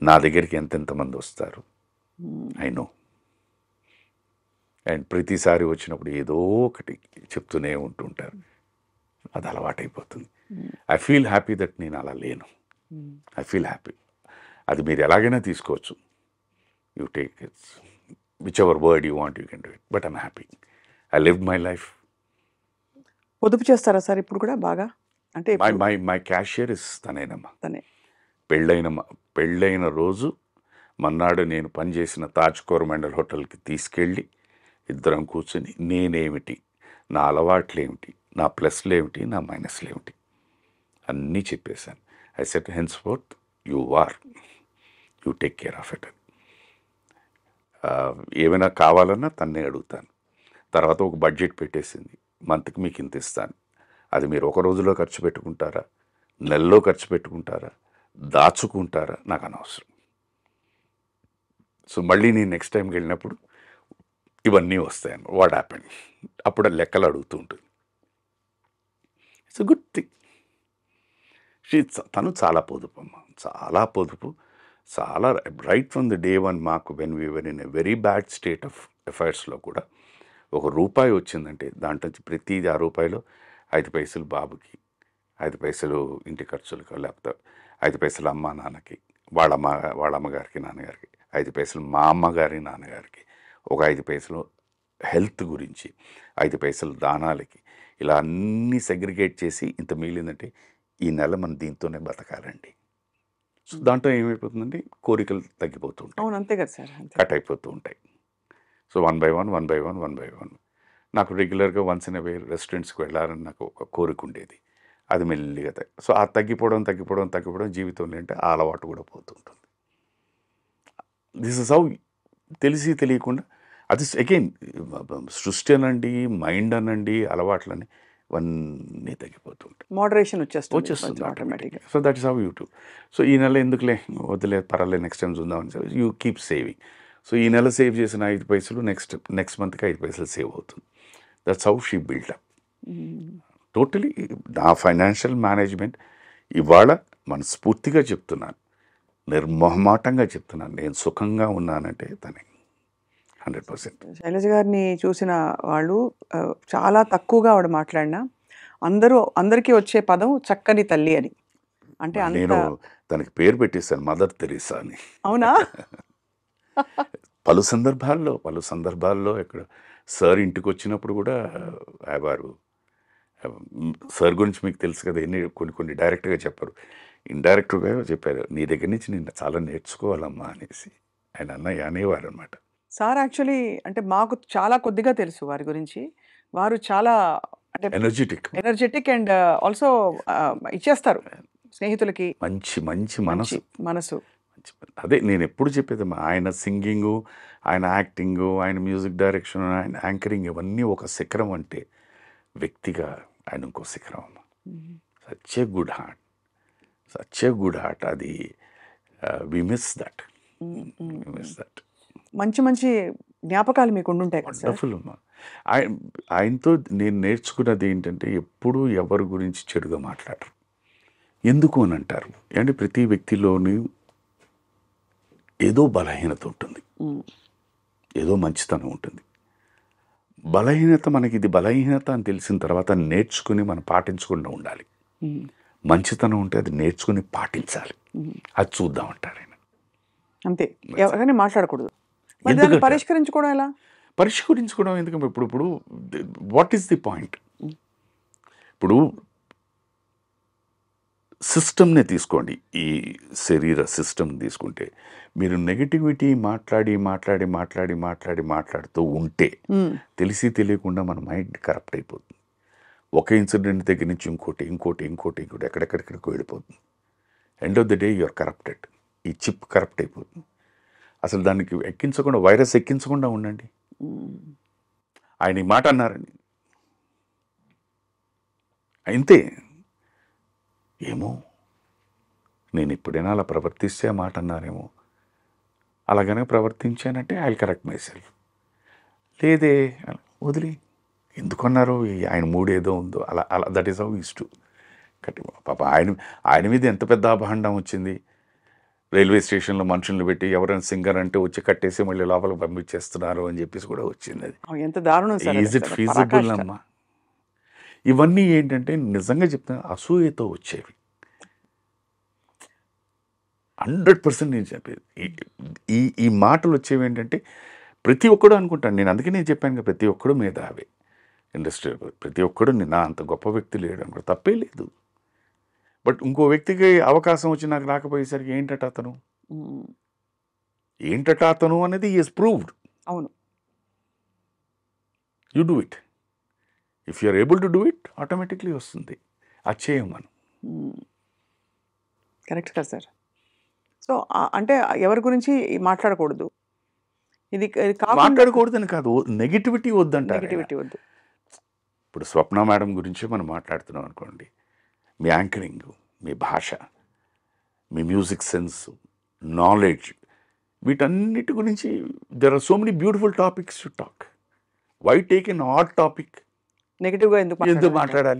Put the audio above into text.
నా దగ్గరికి ఎంతెంతమంది వస్తారు, ఐ నో. అండ్ ప్రతిసారి వచ్చినప్పుడు ఏదో ఒకటి చెప్తూనే ఉంటుంటారు. అది అలవాటైపోతుంది. ఐ ఫీల్ హ్యాపీ దట్ నేను అలా లేను. I feel happy. అది మీరు ఎలాగైనా తీసుకోవచ్చు. You take its which ever word you want, you can do it. But I'm happy. I live my life. పొదుపు చేస్తారా సార్ ఇప్పుడు కూడా బాగా? అంటే మై క్యాషియర్ ఇస్ తనేనమ్మా. తనే పెళ్ళైన రోజు మన్నాడు నేను పనిచేసిన తాజ్ కోరమండల్ హోటల్కి తీసుకెళ్ళి ఇద్దరం కూర్చొని నేనేమిటి, నా అలవాట్లు ఏమిటి, నా ప్లస్లు ఏమిటి, నా మైనస్లు ఏమిటి అన్నీ చెప్పేశాను. I set hence fourth you take care of it. ఏమైనా కావాలన్నా తన్నే అడుగుతాను. తర్వాత ఒక బడ్జెట్ పెట్టేసింది, మంత్కి మీకు ఇంత ఇస్తాను. అది మీరు ఒక రోజులో ఖర్చు పెట్టుకుంటారా, నెలలో ఖర్చు పెట్టుకుంటారా, దాచుకుంటారా, నాకు అనవసరం. సో మళ్ళీ నేను నెక్స్ట్ టైంకి వెళ్ళినప్పుడు ఇవన్నీ వస్తాయి. వాట్ హ్యాపెన్, అప్పుడు లెక్కలు అడుగుతూ ఉంటుంది. It's a good thing. తను చాలా పొదుపు అమ్మ, చాలా పొదుపు. చాలా right from the day one. మాకు when we were in a very bad state of అఫైర్స్లో కూడా ₹1 వచ్చిందంటే దాంట్లో ప్రతి ₹6 5 పైసలు బాబుకి, 5 పైసలు ఇంటి ఖర్చులకు, లేకపోతే 5 పైసలు అమ్మ నాన్నకి, వాళ్ళ అమ్మగారికి నాన్నగారికి, 5 పైసలు మా అమ్మగారి నాన్నగారికి, ఒక 5 పైసలు హెల్త్ గురించి, 5 పైసలు దానాలకి, ఇలా అన్నీ సెగ్రిగేట్ చేసి ఇంత మిగిలిందంటే ఈ నెల మనం దీంతోనే బతకాలండి. సో దాంట్లో ఏమైపోతుందంటే కోరికలు తగ్గిపోతూ ఉంటాయి. అవును, అంతే కదా సార్, కట్ అయిపోతూ ఉంటాయి. సో 1 by 1 నాకు రెగ్యులర్గా వన్స్ ఇన్ అవే రెస్టారెంట్స్కి వెళ్ళాలని నాకు ఒక కోరిక ఉండేది. అది మెల్లిగా సో ఆ తగ్గిపోవడం జీవితంలో అంటే ఆ అలవాటు కూడా పోతుంటుంది. దిస్ ఇస్ హౌ తెలిసి తెలియకుండా అది అగైన్ సృష్టి అనండి, మైండ్ అనండి, అలవాట్లని ఇవన్నీ తగ్గిపోతుంటాయి. మోడరేషన్ వచ్చేస్తుంది ఆటోమేటిక్గా. So that is how you to. So ఈ నెల ఎందుకులే, వద్దులే, పర్వాలేదు, నెక్స్ట్ టైం చూద్దామని యూ కీప్ సేవింగ్. సో ఈ నెల సేవ్ చేసిన 5 పైసలు నెక్స్ట్ మంత్కి 5 పైసలు సేవ్ అవుతుంది. That's how she build up. Totally నా ఫైనాన్షియల్ మేనేజ్మెంట్ ఇవాళ మనస్ఫూర్తిగా చెప్తున్నాను, నిర్మోహమాటంగా చెప్తున్నాను, నేను సుఖంగా ఉన్నానంటే తనే 100%. శైలజ గారిని చూసిన వాళ్ళు చాలా తక్కువగా ఆవిడ మాట్లాడినా అందరికీ వచ్చే పదం చక్కని తల్లి అని. అంటే నేను తనకి పేరు పెట్టేశాను, మదర్ తెరీసా అని. అవునా? పలు సందర్భాల్లో ఇక్కడ సార్ ఇంటికి వచ్చినప్పుడు కూడా వారు సార్ గురించి మీకు తెలుసు కదా, కొన్ని డైరెక్ట్గా చెప్పారు, ఇండైరెక్ట్గా చెప్పారు, నీ దగ్గర నుంచి నేను చాలా నేర్చుకోవాలమ్మా అనేసి ఆయన అనేవారు అనమాట. సార్ యాక్చువల్లీ అంటే మాకు చాలా కొద్దిగా తెలుసు వారి గురించి. వారు చాలా అంటే ఎనర్జెటిక్ అండ్ ఆల్సో ఇచ్చేస్తారు స్నేహితులకి. మంచి మనసు. అదే నేను ఎప్పుడు చెప్పేదమ్మా, ఆయన సింగింగు, ఆయన యాక్టింగు, ఆయన మ్యూజిక్ డైరెక్షన్, ఆయన యాంకరింగ్, ఇవన్నీ ఒక శిఖరం అంటే వ్యక్తిగా ఆయన ఇంకో శిఖరం అమ్మ. Such a good heart. అది వి మిస్ దట్. మంచి జ్ఞాపకాలు మీకు ఉండుంటాయి కదా సార్. వండర్ఫుల్ అమ్మా. ఆయనతో నేను నేర్చుకున్నది ఏంటంటే ఎప్పుడూ ఎవరి గురించి చెడుగా మాట్లాడరు. ఎందుకు అని అంటారు అంటే ప్రతి వ్యక్తిలోని ఏదో బలహీనత ఉంటుంది, ఏదో మంచితనం ఉంటుంది. బలహీనత మనకి ఇది బలహీనత అని తెలిసిన తర్వాత నేర్చుకుని మనం పాటించకుండా ఉండాలి. మంచితనం ఉంటే అది నేర్చుకుని పాటించాలి. అది చూద్దామంటారు ఆయన. అంతే, ఎవరైనా మాట్లాడకూడదు. పరిష్కరించుకోవడం ఎలా? పరిష్కరించుకోవడం ఎందుకంటే ఇప్పుడు వాట్ ఈస్ ది పాయింట్? ఇప్పుడు సిస్టమ్నే తీసుకోండి, ఈ శరీర సిస్టమ్ తీసుకుంటే మీరు నెగటివిటీ మాట్లాడుతూ ఉంటే తెలిసి తెలియకుండా మన మైండ్ కరప్ట్ అయిపోతుంది. ఒక ఇన్సిడెంట్ దగ్గర నుంచి ఇంకోటి ఎక్కడెక్కడికి వెళ్ళిపోతుంది. End of the day you're corrupted. ఈ చిప్ కరప్ట్ అయిపోతుంది. అసలు దానికి వైరస్ ఎక్కించకుండా ఉండండి. ఆయన ఈ మాట అన్నారని అంతే. ఏమో నేను ఎప్పుడైనా అలా ప్రవర్తిస్తే మాట అన్నారేమో, అలాగనే ప్రవర్తించానంటే ఐ కరెక్ట్ మై సెల్ఫ్. లేదే వదిలి ఎందుకన్నారు, ఆయన మూడు ఏదో ఉందో అలా that is how is to కట్టి. పాప ఆయన మీద ఎంత పెద్ద అభాండం వచ్చింది. రైల్వే స్టేషన్లో మనుషులను పెట్టి ఎవరైనా సింగర్ అంటే వచ్చి కట్టేసి మళ్ళీ లోపలికి పంపించేస్తున్నారు అని చెప్పేసి కూడా వచ్చింది. అది ఎంత దారుణం సార్, ఈజ్ ఇట్ ఫీజిబుల్ అమ్మా? ఇవన్నీ ఏంటంటే నిజంగా చెప్తాను, అసూయతో వచ్చేవి. 100% నేను చెప్పేది ఈ ఈ మాటలు వచ్చేవి ఏంటంటే ప్రతి ఒక్కడు అనుకుంటాను. నేను అందుకే నేను చెప్పాను కదా, ప్రతి ఒక్కడు మేధావే ఇండస్ట్రీ, ప్రతి ఒక్కడు నా అంత గొప్ప వ్యక్తి లేడు అనుకో, తప్పే లేదు. బట్ ఇంకో వ్యక్తికి అవకాశం వచ్చి నాకు రాకపోయేసరికి ఏంటట అతను అనేది ఈజ్ ప్రూవ్డ్. అవును, you do it. If you are able to do it, automatically వస్తుంది. అది చేయం మనం. కరెక్ట్ కదా సార్. సో అంటే ఎవరి గురించి మాట్లాడకూడదు, ఇది మాట్లాడకూడదని కాదు, నెగిటివిటీ వద్దంటారు. నెగిటివిటీ వద్దు. ఇప్పుడు స్వప్న మేడం గురించి మనం మాట్లాడుతున్నాం అనుకోండి, మీ యాంకరింగ్, మీ భాష, మీ మ్యూజిక్ సెన్స్, నాలెడ్జ్, వీటన్నిటి గురించి there are so many beautiful topics to talk. Why take an odd topic? నెగిటివ్గా ఎందుకు మాట్లాడాలి?